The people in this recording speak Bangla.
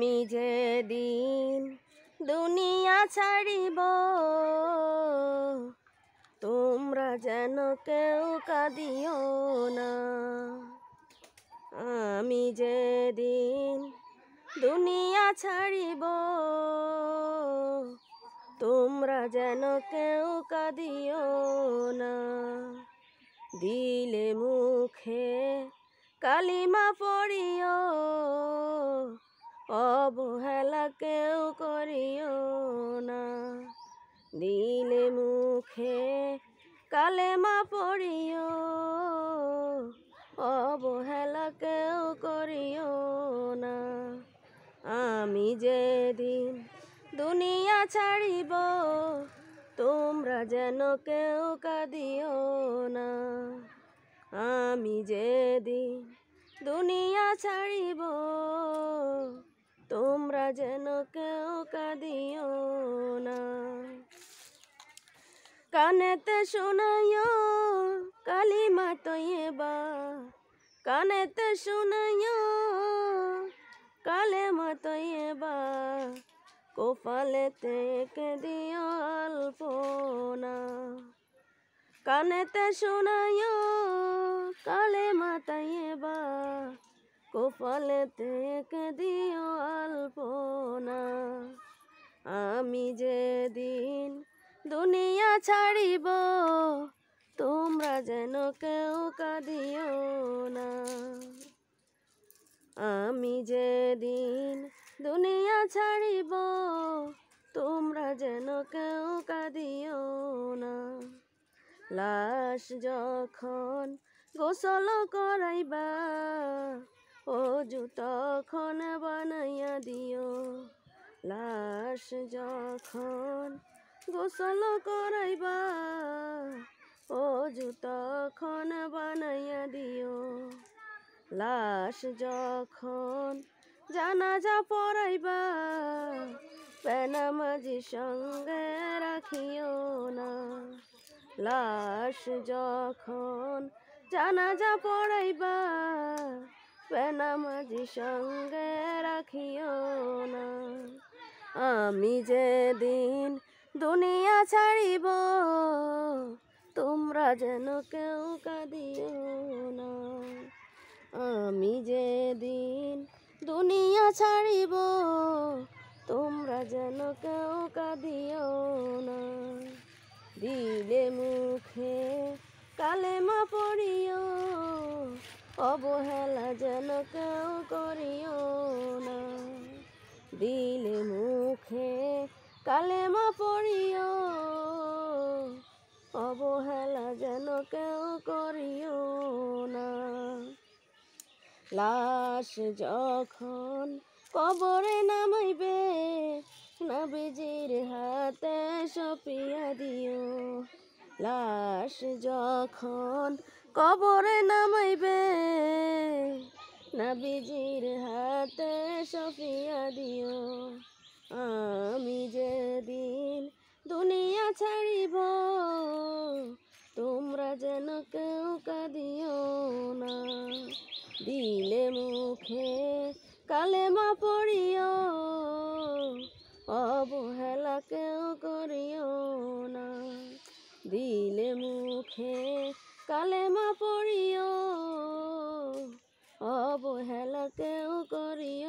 আমি যেদিন দুনিয়া ছাড়িব তোমরা যেন কেউ কাঁদিও না। আমি যেদিন দুনিয়া ছাড়িব তোমরা যেন কেউ কাঁদিও না। দিলে মুখে কালিমা পড়িও অবহেলা কেউ করিও না। দিলে মুখে কালেমা পড়িও অবহেলা কেউ করিও না। আমি যেদিন দুনিয়া ছাড়িব তোমরা যেন কেউ কাঁদিও না। আমি যেদিন দুনিয়া ছাড়িব তোমরা যেন কেউ কাঁদিও না। কানেতে শোনাইও কালিমা তৈয়বা, কানেতে শোনাইও কালেমা তৈয়বা, কপালেতে এঁকে দিও আলপনা। কানেতে শোনাইও কালেমা তৈয়বা, কপালেতে এঁকে দিও আলপনা। আমি যেদিন দুনিয়া ছাড়িব তোমরা যেন কেউ কাঁদিও না। আমি যেদিন দুনিয়া ছাড়িব তোমরা যেন কেউ কাঁদিও না। লাশ যখন গোসল করাইবা অজু তখন বানাইয়া দিও। লাশ যখন গোসল করাইবা অজু তখন বানাইয়া দিও। লাশ যখন জানাজা পড়াইবা বেনামাজি সঙ্গে রাখিও না। লাশ যখন জানাজা পড়াইবা বেনামাজি সঙ্গে রাখিও না। আমি যেদিন দুনিয়া ছাড়িব তোমরা যেন কেউ কাঁদিও না। আমি যেদিন দুনিয়া ছাড়িব তোমরা যেন কেউ কাঁদিও না। দিলে মুখে কালেমা পড়িও অবহেলা যেন কেউ করিও না। দিলে মুখে কালেমা পড়িও অবহেলা যেন কেউ করিও না। লাশ যখন কবরে নামাইবে নবীজির হাতে সঁপিয়া দিও। লাশ যখন কবরে নামাইবে নবীজির হাতে সঁপিয়া দিও। আমি যেদিন দুনিয়া ছাড়িব তোমরা যেন কেউ কাঁদিও না। দিলে মুখে কালেমা পড়িও অবহেলা কেউ করিও না। দিলে মুখে কালেমা পড়িও অবহেলা কেউ করিও